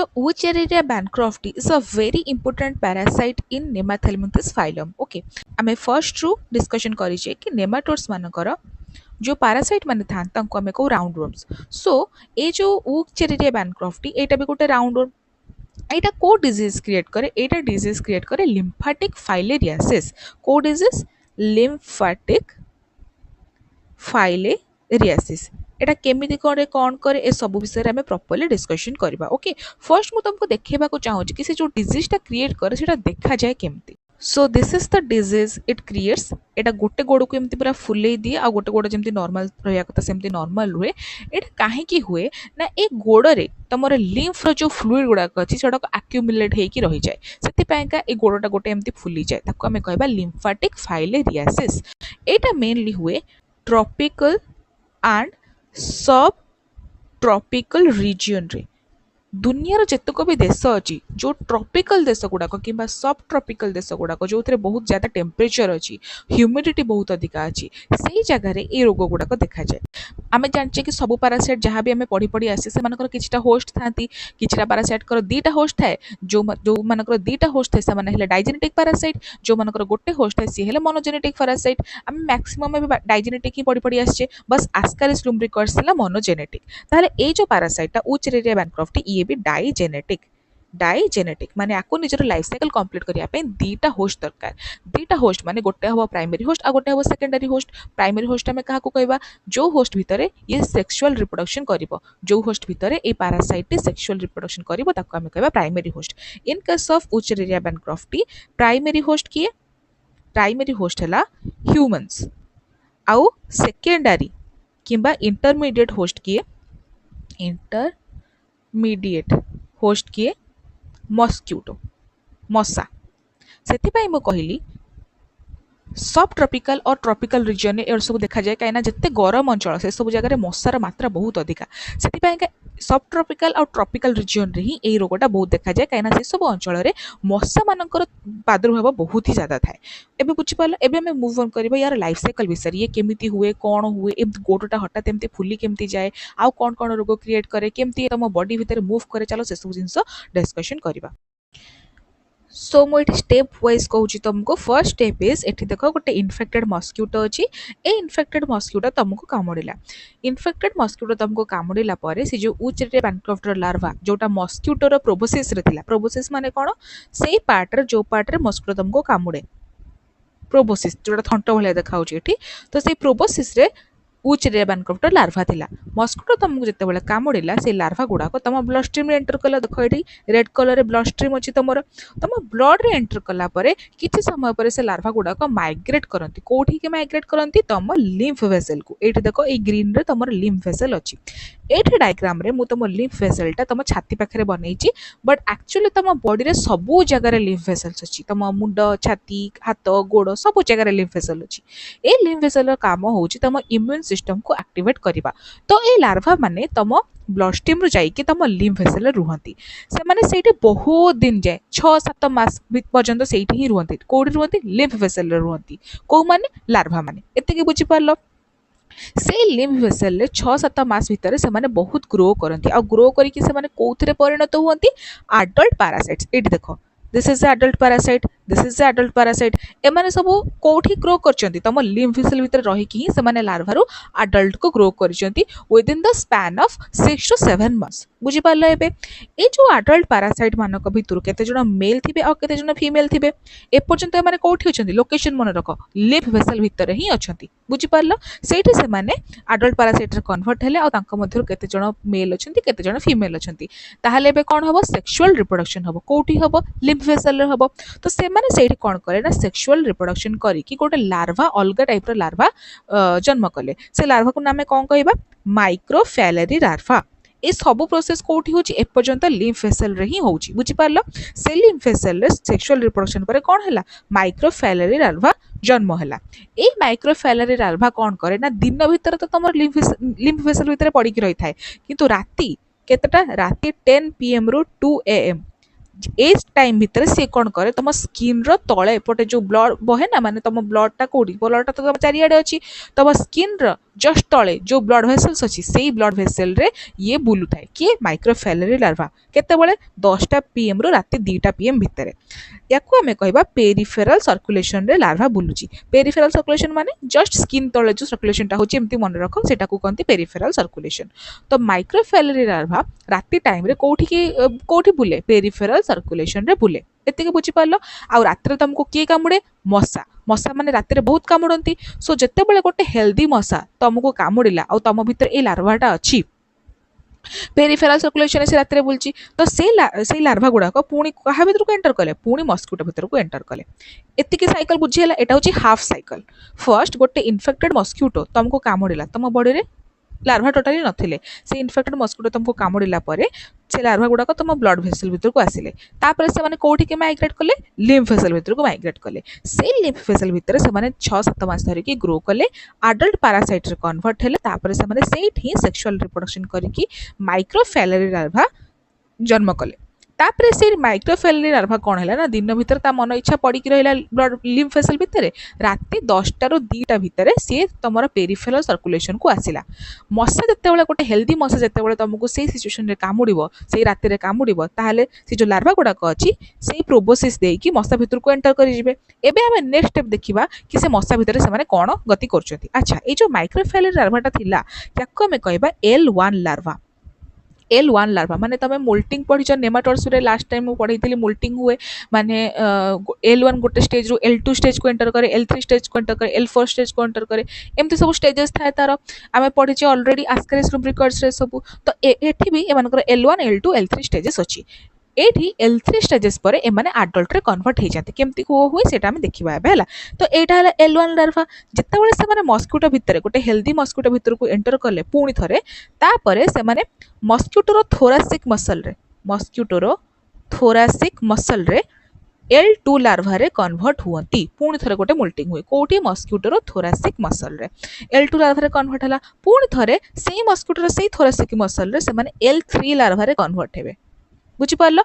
तो Wuchereria bancrofti is a very important parasite in Nemathelminthus phylum. Okay, आमे first रु discussion करिचे कि nematodes मानकर जो पैरासाइट माने थान तांको आमे को राउंड वर्म्स. सो ए जो Wuchereria bancrofti एटा भी गोटे राउंड वर्म. एटा को डिजीज क्रिएट करे? एटा डिजीज क्रिएट करे लिम्फेटिक फाइलेरियासिस. को डिजीज? Lymphatic filariasis. एटा केमिति करे कोन करे ए सब विषय रे हमें प्रॉपर्ली डिस्कशन करबा. ओके, फर्स्ट मु तुमको देखेबा को चाहू कि से जो डिजीज टा क्रिएट करे सेटा देखा जाए केमिति. So this is the disease it creates. एटा गोटे गोड़ को एमती पूरा फुले दिए आ गोटे गोड़ जेमती नॉर्मल रहया कथा सेमती नॉर्मल रुए. एटा काहे की हुए ना ए गोड़ रे तमरे लिम्फ रो जो फ्लूइड गुडा अछि सेटा को एक्युमुलेट हे की रही जाए. सेति का ए गोड़टा गोटे एमती फुली जाए ताको हमें कहबा लिम्फेटिक फाइलेरियासिस. एटा मेनली हुए ट्रॉपिकल एंड सब ट्रॉपिकल रीजन रे. दुनियार जेतक भी देश अच्छी जो ट्रॉपिकल देश गुड़ाक कि सब ट्रॉपिकल देश गुड़ाक जो थे बहुत ज्यादा टेम्परेचर अच्छी, ह्यूमिडिटी बहुत अधिका अच्छी, से जगार ये रोग गुड़ाक देखा जाए. आम जाने कि सब पारासाइट जहाँ भी आम पढ़ी पढ़ी आसे से किछटा होस्ट था, किछटा पारासाइट दीटा होस्ट थाए. जो मानकर दीटा होस्ट थाए से डाइजेनेटिक पारासाइट, जो मानकर गोटे होस्ट थाए सी मोनोजेनेटिक पारासाइट. आम मैक्सिमम डाइजेनेटिक ही पढ़ी पढ़ी आसे, बस आस्कारिस लुम्ब्रिकस मोनोजेनेटिक. ताहले ए जो पारासाइट Wuchereria bancrofti ये भी डाइजेनेटिक माने आको निजर लाइफ साइकिल कंप्लीट करिया पे दीटा होस्ट दरकार. दीटा होस्ट माने गोटे हबो प्राइमरी होस्ट आ गोटे हबो सेकेंडरी होस्ट. प्राइमरी होस्ट हमें कहा को कहबा जो होस्ट भितरे ये सेक्सुअल रिप्रोडक्शन करिवो. जो होस्ट भितरे ए पैरासाइट सेक्सुअल रिप्रोडक्शन करिवो ताको हमें कहबा primary host. In case of Wuchereria bancrofti primary host किए? प्राइमरी होस्ट हला ह्यूमंस. आउ सेकेंडरी किंबा इंटरमीडिएट होस्ट किए? इंटरमीडिएट होस्ट किए? मस्क्यूटो, मशा. से मु कहली सब ट्रॉपिकल और ट्रॉपिकल रीजन में सब देखा जाए कहीं जिते गरम अंचल से सब जगह मशार मात्रा बहुत अधिका. से सब ट्रॉपिकल और ट्रॉपिकल रीजन रे ही ए रोगटा बहुत देखा जाए कहीं से सब अंचल में मशा मानकर प्रादुर्भाव बहुत ही ज्यादा थाए. एबे बुझी पाल. एबे हमें मूव ऑन करबा यार लाइफ साइकिल विषय. ये केमिति हुए, कौन हुए, एमती गोड़टा हठात एमती फुली केमती जाए, आउ कौन कौन रोग क्रिएट करे, केमती तुम बॉडी भितर मूव करे. चलो से सब जिंस डिस्कशन करबा. सो मुझे स्टेप वाइज कहूँ तुमको. फर्स्ट स्टेप इज एठी देख गोटे इन्फेक्टेड मस्क्यूटो अच्छी. ए इन्फेक्टेड मस्क्यूटो तुमको कामुड़िला. इन्फेक्टेड मस्क्यूटो तुमको कामुड़िला परे से जो Wuchereria bancrofti लार्वा जोटा मस्क्यूटोर प्रोबोसिस रे थिला. प्रोबोसिस माने कोन? सेही पार्ट रे जो पार्ट रे मस्क्यूटो तुमको कामुड़े. प्रोबोसिस जोटा थंट भलिया देखा होची. तो से प्रोबोसिस रे Wuchereria bancrofti लार्वा थिला. मस्क्यूटो तुमको जिते बेले कामुड़िला से लार्वा गुड़ाक तुम ब्लड स्ट्रीम रे एंटर कला. देख ये रेड कलर रे ब्लड स्ट्रीम अच्छी तुम ब्लड रे एंटर कला परे किछि समय पर से लार्वा गुड़ाक माइग्रेट करती. कोठी के माइग्रेट करती? तुम लिम्फ वेसल को. एठी देखो ये ग्रीन रे तुम लिम्फ वेसल अच्छी. एठी डायग्राम रे मु तुम लिम्फ वेसलटा तुम छाती पाखे बनईची. बट एक्चुअली तुम बॉडी रे सबू जगह लिम्फ वेसल्स अच्छी. तुम मुंड, छाती, हाथ, गोड़ सब जगह लिम्फ वेसल अच्छी. ए लिम्फ वेसल काम होची तुम इम्यून सिस्टम को एक्टिवेट करबा. तो ए लार्वा माने तुम ब्लड स्ट्रीम रु जाइके तुम लिम्फ वेसल रे रुहंती. से माने सेठी बहुत दिन जाए 6-7 मास पर्यंत सेठी ही रुहंती. कोडी रुहंती? लिम्फ वेसल रे रुहंती. को माने? लार्वा माने. एते बुझी पारलो. से लिम्फ वेसल रे 6-7 मास भितर से माने बहुत ग्रो करती. आ ग्रो करिकि से माने कोउथरे परिणत हुअंती? Adult parasites. एठी देखो this is the adult parasite, this is the adult parasite. एमाने सब कोठी ग्रो करचंती? तम लिम्फ वेसल भितर रही कि से माने लार्वा रो एडल्ट को ग्रो करचंती within the span of 6 to 7 months. बुझी पारलो. एबे ए जो एडल्ट पैरासाइट मानक भितर केते जण मेल थिबे आ केते जण फीमेल थिबे. ए पर्यंत एमाने कोठी अछंती? लोकेशन मन रख. लिम्फ वेसल भितर ही अछंती. बुझी पारलो. सेठी से माने एडल्ट पैरासाइट रे कन्वर्ट हेले आ तांका मध्यर केते जण मेल अछंती, केते जण फीमेल अछंती. ताहाले एबे कोन हबो? सेक्सुअल रिप्रोडक्शन हबो. कोठी हबो? लिम्फ वेसल रे हबो. तो से माने सेठी कोन करे ना सेक्सुअल रिप्रोडक्शन करी कि गोटे लार्वा अलग टाइप रो लार्वा जन्म कले. से लार्वा को नामे कोन कहबा? माइक्रोफैलेरी लार्वा. ए सब प्रोसेस कोठी होची? ए पर्यंत लिम्फ वेसल रे ही होची. बुझी पारलो. से लिम्फ वेसल रे सेक्सुअल रिप्रोडक्शन परे कोन हला? माइक्रोफैलेरी लार्वा जन्म हला. ए माइक्रोफैलेरी लार्वा कोन करे ना दिन भीतर तो तुम लिम्फ वेसल भीतर पड़ी की रही थाए, किंतु राती केतटा? राती 10 PM रु 2 AM ए टाइम भितर सी कौन करे तुम स्किन रो तले पटे जो ब्लड बहे ना माने तुम ब्लड टा कोडी ब्लड टा तो चारियाडे अछि तुम स्किन रो जस्ट तले जो ब्लड भेसल्स अच्छी से ब्लड भेसल रे ये बुलू थाए किए माइक्रोफैलेरी लार्वा केतेबेले 10टा पीएम रु राति 2टा पीएम भितर याकू आमे कहबा पेरिफेराल सर्कुलेशन रे लार्वा बुलुची पेरिफेराल सर्कुलेशन माने जस्ट स्किन तले जो सर्कुलेशन टा होची एमती मन रख सेटा को कहंती पेरिफेराल सर्कुलेशन तो माइक्रोफैलेरी लार्वा राति टाइम रे कोठी बुले पेरिफेराल सर्कुलेशन रे बुले एतिके बुझी पारलो आ रात्रे तुमको किए कामुड़े मशा मशा माने रात्रे बहुत कामुड़ती सो जेतेबेले गोटे हेल्दी मशा तुमको कामुड़िला आ तुम भितर ए लार्वाटा अच्छी पेरिफेराल सर्कुलेशन से रात्रे बुलची तो से लार्भा गुड़ाक पुणी क्या भितर को एंटर कले पुणी मस्किटो भितर को एंटर कले एतिकी साइकिल बुझीगला एटा होची हाफ साइकिल फर्स्ट गोटे इन्फेक्टेड मस्किटो तुमको कामुड़िला तुम बॉडी रे लार्भा टोटाली नथिले से इन्फेक्टेड मस्किटो तुमको कामुड़िला परे से लार्भा गुड़ाक तुम ब्लड भेसल भितर को आसिले तापर से माने कोठी के माइग्रेट कले लिम्फ भेसल भितर को माइग्रेट कले से लिम्फ भेसल भितर से माने 6-7 मास धरिकी ग्रो कले अडल्ट पैरासाइट रे कन्वर्ट हेले तापर से माने सेठी सेक्सुअल रिप्रोडक्शन करिकी माइक्रोफैलेरी लार्भा जन्म कले तापर से माइक्रोफैलेरी लार्भा कौन है ना दिन भीतर ता मन इच्छा पड़ी रहा ब्लड लिम्फ भेसल भितर राति 10टा रु 2टा भितर सी तुम पेरिफेराल सर्कुलेशन को आसिला मशा जितेबाला गोटे हेल्दी मशा जितेबाला तुमको से सिचुएशन रे कामुड़िबो से राति रे कामुड़िबो ताहले से जो लार्भा गुड़ाक अच्छी से प्रोबोसिस देकी मशा भितर को एंटर करि जिवे एबे हमें नेक्स्ट स्टेप देखिबा कि से मशा भितर से माने कोन गति करछथि अच्छा ए जो माइक्रोफैलेरी लार्भाटा थिला याको हमें कहबा L1 लार्भा L1 लार्भा माने तमे मोल्टिंग पढ़ी नेमाटोड्स रे लास्ट टाइम मु पढ़ी मोल्टिंग हुए माने L1 गोटे स्टेज रु L2 स्टेज को एंटर करे L3 स्टेज को एंटर करे L4 स्टेज को एंटर करे एमती सब स्टेजेस थाए तार आमे पढ़ी ऑलरेडी आस्करिस रुब्रिकर्ड्स रे सब तो एठी भी एमानकर L1 L2 L3 स्टेजेस अछि एठी L3 स्टेजेस पर एमाने एडल्ट रे कन्वर्ट हो जाते केमती को हुए सेटा हमें देखिबा एबे हला तो एटा हला L1 लार्भा जेतेबेले से माने मस्किटो भितर गोटे हेल्दी मस्किटो भितर को एंटर करले पुणी थरे तापरे से माने मस्किटोर थोरासिक मसल रे L2 लार्भा रे कन्वर्ट हुअंती पुणी थरे गोटे मोल्टिंग हुए कोठी मस्किटोर थोरासिक मसल रे L2 लार्भा रे कन्वर्ट हला पुणी थरे सेही मस्किटोर सेही थोरासिक मसल रे से माने L3 लार्भा रे कन्वर्ट हेबे बुझी पारलो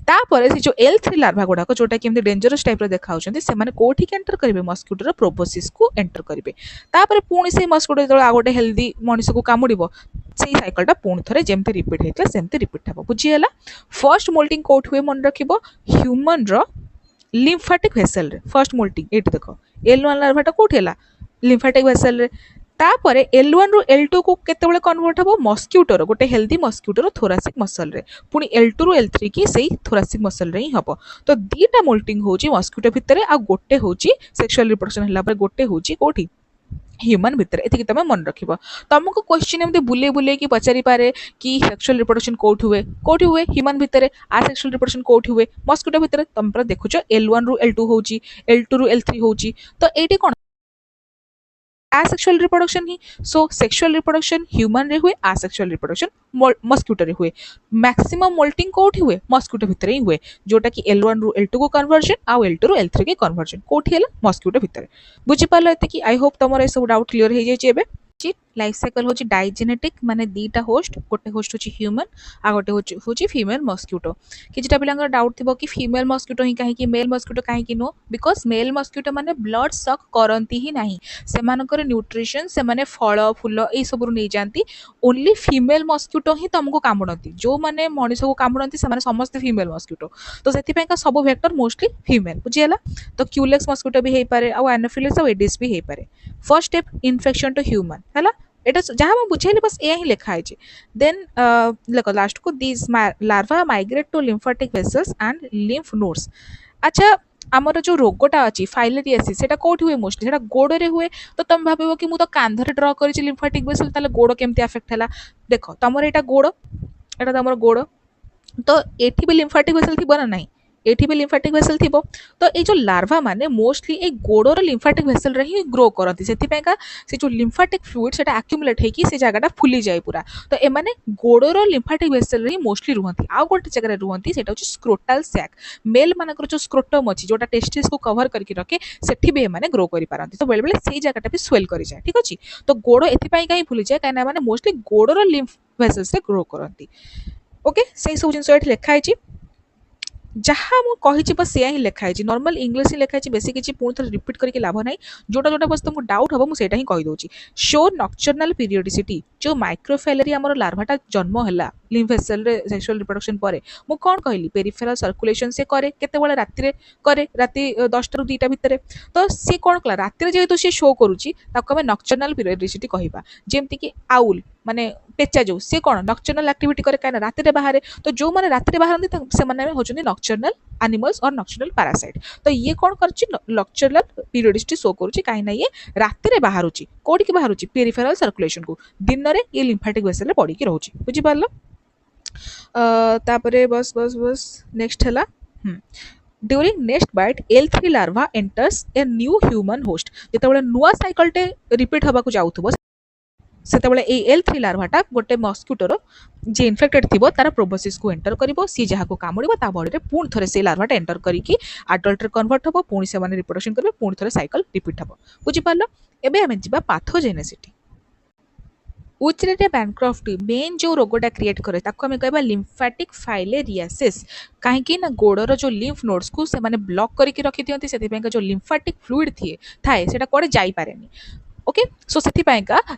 तापर से जो L3 लार्भा गुड़ाक जोटा कि डेंजरस टाइप देखा से कोठी एंटर करेंगे मस्किटोर प्रोबोसिस को एंटर करेंगे तापर पुणी से मस्किटो जो आ गोटे हेल्दी मनीष को कामुड़िबो से साइकलटा पुणी थे जमती रिपीट होता सेमती रिपीट हे बुझीगला फर्स्ट मोल्टिंग कोठ हुए मन रखिबो ह्यूमन रो लिम्फाटिक भेसल रे फर्स्ट मोल्टिंग एट देख L1 लार्भाटा कोठी हला लिम्फाटिक भेसल रे तापर L1 रु L2 को केतेबेले कन्वर्ट हबो मस्किटोर गोटे हेल्दी मस्किटोर थोरासिक मसल रे पुणी L2 रु L3 की सेही थोरासिक मसल रे ही हबो तो दीटा मोल्टिंग होची मस्किटो भितरे आ गोटे होची सेक्सुअल रिप्रोडक्शन हला पर गोटे होची कोठी ह्यूमन भितर एतिकी तमे मन रखिबो तुमको क्वेश्चन एमते बुले बुले की पचारि पारे कि सेक्सुअल रिप्रोडक्शन कोठी हुए ह्यूमन भितर आ सेक्सुअल रिप्रोडक्शन कोठी हुए मस्किटो भितर तुम पर देखुचो L1 रु L2 होची L2 रु L3 होची तो एटी कोन asexual reproduction ही so sexual reproduction human रे हुए asexual reproduction मस्किटो रे हुए मैक्सिमम मोल्टिंग कोठी हुए मस्किटो भितर ही हुए जोटा कि L1 रु L2 को कन्वर्जन आ L2 रु L3 के कन्वर्जन कोठी हला मस्किटो भितर बुझी पालो एते कि आई होप तमरो ए सब डाउट क्लियर हो जाई एबे लाइफ साइकिल होची डाइजेनेटिक माने दीटा होस्ट गोटे होस्ट होची ह्यूमन आ गोटे होची फीमेल मस्किटो किछटा पिलांगर डाउट थिबो कि फीमेल मस्किटो ही काहे कि मेल मस्किटो काहे कि नो बिकॉज मेल मस्किटो माने ब्लड सक करंती ही नाही सेमानकर न्यूट्रिशन से माने फल फूल ए सब रु नै जानती ओनली फीमेल मस्किटो ही तुमको कामुडंती जो माने मनीष को कामुडंती से माने समस्त फीमेल मस्किटो तो सेति पे का सब वेक्टर मोस्टली फीमेल बुझियला तो क्यूलेक्स मस्किटो भी हे पारे आ एनोफिलिस आ एडिस भी हे पारे first step infection to human हला एटा जहाँ मैं बुझेली बस ए ही लिखा है देन देखो लास्ट को this larva migrate to lymphatic vessels and lymph nodes अच्छा आमर जो रोगटा अच्छी फाइलेरियासिस सेटा कोठी हुए मोस्टली सेटा गोड़े हुए तो तुम भाबिबो कि मु तो कांधरे ड्र करिछि लिम्फेटिक वेसल ताले गोड़ केमती अफेक्ट हला देखो तमर एटा गोड़ एटा तमर गोड़ तो एठी भी लिम्फेटिक वेसल थिबो ना नहीं एठी भी लिम्फेटिक वेसल थिबो तो ए जो लार्वा माने मोस्टली ए गोड़र लिम्फेटिक वेसल रे ही ग्रो करती सेति पे का से जो लिम्फेटिक फ्लूइड सेटा एक्युमुलेट हे कि से जगहटा फुली जाय पूरा तो ए माने गोड़र लिम्फेटिक वेसल रे ही मोस्टली रुहंती आ गोटे जगह रे रुहंती सेटा होची स्क्रोटल सैक मेल मानकर जो स्क्रोटम अछि जोटा टेस्टिस को कवर करके रखे सेठी भी ए माने ग्रो करि पारंती तो बेले बेले सेही जगहटा भी स्वेल करि जाय ठीक अछि तो गोड़ एथि पई काई फुली जाय काना माने मोस्टली गोड़र लिम्फ वेसल्स रे ग्रो करंती ओके सेही सब जिंस एठी लिखा है जहाँ मु कही बस से ही लिखाई नॉर्मल इंग्लिश ही लिखाई बेसी किसी पुणी थे रिपीट करके लाभ ना जोटा जोटा बस तुमको डाउट हम मुझे ही कहीदे शो नक्चरनाल पीरियडिसिटी जो माइक्रोफाइलेरी आम लार्भाटा जन्म है लिम्फ वेसल रे सेक्सुअल रिप्रोडक्शन पर मु कौन कहली पेरिफेराल सर्कुलेशन से करे केतेबेले राति करे राति 10 ରୁ 2ଟା भितर तो सी कौन कला राति जेहेतु सी शो करुच्ची आम नक्चरनाल पीरियडिसिटी कहवा जेमती कि आउल माने पेचा जो सी कौन नक्चरनाल एक्टिविटी करे कहीं राति बाहर तो जो मैंने राति बाहर से होचुनी नक्चरनाल एनिमल्स और नक्चरनाल पैरासाइट तो ये कौन करछि नक्चरनाल पीरियडिसिटी शो करुच्ची कहीं ना ये राति बाहरुची कोठी बाहरुची पेरिफेराल सर्कुलेशन को दिन में ये लिम्फाटिक वेसल पड़ी की रोची बुझी पारलो तापरे बस बस बस नेक्स्ट है during next bite L3 larva enters a new human host जिते नुआ साइकल टे रिपीट हवा जाऊथबो सेतेबेले ए L3 लार्भाटा गोटे मस्क्यूटोर जे इनफेक्टेड थी तार प्रोबोसिस को एंटर करिवो सी जहाँ को कामुड़िबो ता बॉडी रे पुणी थरे से लार्भाटा एंटर करिकी अडल्ट रे कन्वर्ट हबो पुणी से माने रिप्रोडक्शन करबे पुणी थरे साइकल रिपीट हबो बुझी पारलो एबे हमें जिबा पैथोजेनेसिटी उचरेरिया बैनक्रफ्ट मेन जो रोगटा क्रिएट करे ताको हमें कहबा लिम्फेटिक फाइलेरियासिस कहीं ना गोड़र जो लिम्फ नोड्स को से माने ब्लॉक करके रखी दियंती सेति जो लिम्फेटिक फ्लूइड थी थाए सेटा कोडे जाई पारेनी ओके सो से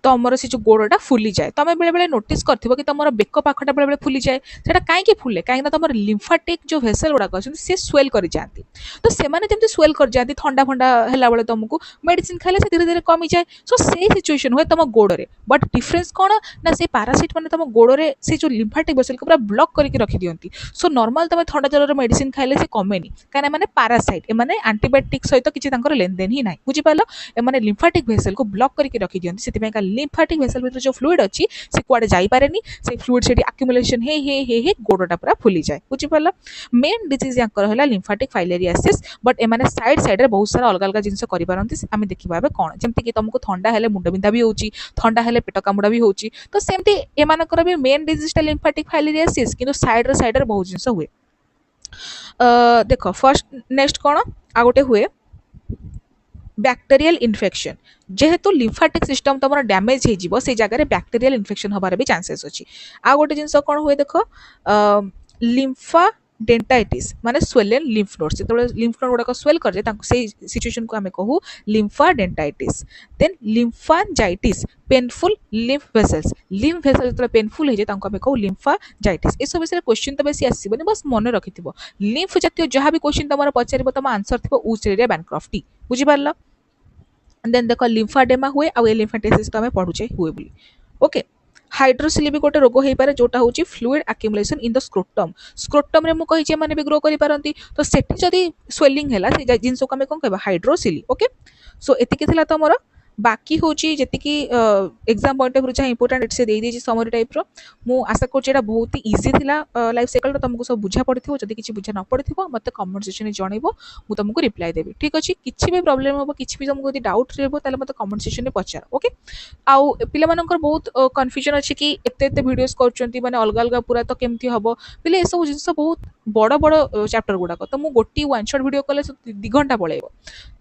तुमर से जो गोड़टा फुली जाए तुम बेले बेले नोटिस कर कि तुम बेक पाखटा बेले बेले फुली जाए से कहीं फुले कहीं तुम लिम्फाटिक जो भेसल गुड़ाक अच्छे सी स्वेल कर जाती तो से जमी स्वेल कर जाती ठंडा फंडा है बेले तुमको मेडिसिन खाइले से धीरे धीरे कमी जाए सो से सिचुएशन हुए तुम गोड़े बट डिफरेन्स कौन ना से पारासीट मैंने तुम गोड़े से जो लिम्फाटिक भेसल को पूरा ब्लॉक करके रखी दिखती सो नॉर्मल तुम ठंडा जलर मेडिसिन खाइले से कमेनि कहीं मैंने पारासाइट एमाने एंटीबायोटिक सहित किसी लेन देन ही ना बुझीपार एमाने लिम्फाटिक भेसल को ब्लॉक करके रखी दियंती से लिम्फाटिक भेसल भीतर जो फ्लूइड अच्छी से कुआडे जाई पारेनी से फ्लूइड से एक्युमुलेशन हे गोड़टा पूरा फुली जाए बुझी पारला मेन डिजीज यांकर हला लिम्फाटिक फाइलेरियासिस बट एमाने साइड साइड रे बहुत सारा अलग अलग जिंस करि पारंती आमे देखिबा बे कोन जेमति कि तुमको ठंडा हेले मुंड बिंधा भी होची ठंडा हेले पेट कामुडा भी होची तो सेमति एमानकर भी मेन डिजीज टा लिम्फाटिक फाइलेरियासिस किंतु साइड रे बहुत जिंस हुए देखो फर्स्ट नेक्स्ट कोन आ गोटे हुए बैक्टेरियल इन्फेक्शन जेहेतु लिम्फाटिक सिस्टम तुम डैमेज हो जगह बैक्टेरियल इन्फेक्शन हबार भी चांसेस अच्छी आ गोटे जिनस कौन हुए देख लिम्फा डेंटाइटिस माने स्वेलन लिम्फ नोड्स जो लिम्फ नोड गुड़ाक स्वेल कर जाए सिचुएशन को आम कहू लिम्फा डेंटाइटिस देन लिम्फांजाइटिस पेनफुल लिम्फ भेसल्स जो पेनफुल हो जाए आम कहू लिम्फांजाइटिस ये सब विषय क्वेश्चन तो बेसी आसबनी बस मन रखि लिम्फ जातीय जहाँ भी क्वेश्चन तुम पचार तुम आंसर थी उचरेरिया बैनक्रफ्टी बुझीपार देन देख लिम्फाडेमा हुए आ लिम्फेटेसिस तो आम पढ़ुचे हुए बोली ओके हाइड्रोसिल भी गोटे रोग हो पारे जोटा हूँ fluid accumulation in the scrotum रे मु कही मैंने भी ग्रो करि पारंती तो सेठी जदी स्वेलिंग हैला से जिंस को आम कौन कहबा हाइड्रोसिल ओके सो एतिकी थिला तो मोर बाकी हूँ जी एग्जाम पॉइंट ऑफ व्यू जहाँ इंपोर्टेंट से दे दीजिए समरी टाइप रो मु आशा कर बहुत ही इजी थिला लाइफ साइकिल तुमको सब बुझा पड़ी जब किसी बुझा न पड़ी मत कमेंट सेक्शन में जनइबो मु तुमको रिप्लाई देवी ठीक अच्छे किसी भी प्रॉब्लम हम किसी भी तुमको डाउट रहा मत कमेंट सेक्शन में पचार ओके आउ पिला मानकर बहुत कन्फ्यूजन अच्छी कि एते एते वीडियोस करछंती माने अलग अलग पूरा तो केमती हबो पिले ए सब जिंस बहुत बड़ बड़ चैप्टर गुड़ाक तो मुझे गोटी वन शॉट वीडियो कले 2 घंटा पड़ेगा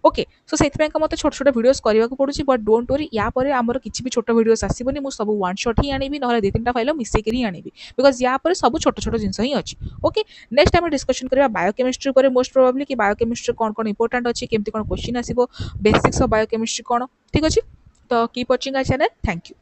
ओके सो से मत छोट छोट वीडियोस करने को पड़ुछि बट डोंट वरी या पर आमर किसी भी छोट वीडियोस आसबनी मुझे सब वन शॉट ही आनी ना 2-3टा फाइल मिसेक ही आनी बिकज या पर सब छोट छोट जिन ही अच्छी ओके नेक्स्ट आम डिस्कशन करवा बायोकेमिस्ट्री पर मोस्ट प्रोबेबली कि बायोकेमिस्ट्री कौन कौन इंपोर्टेंट अच्छी केमती कौन क्वेश्चन आसो बेसिक्स ऑफ बायोकेमिस्ट्री कौन ठीक अच्छे तो keep watching our channel thank you.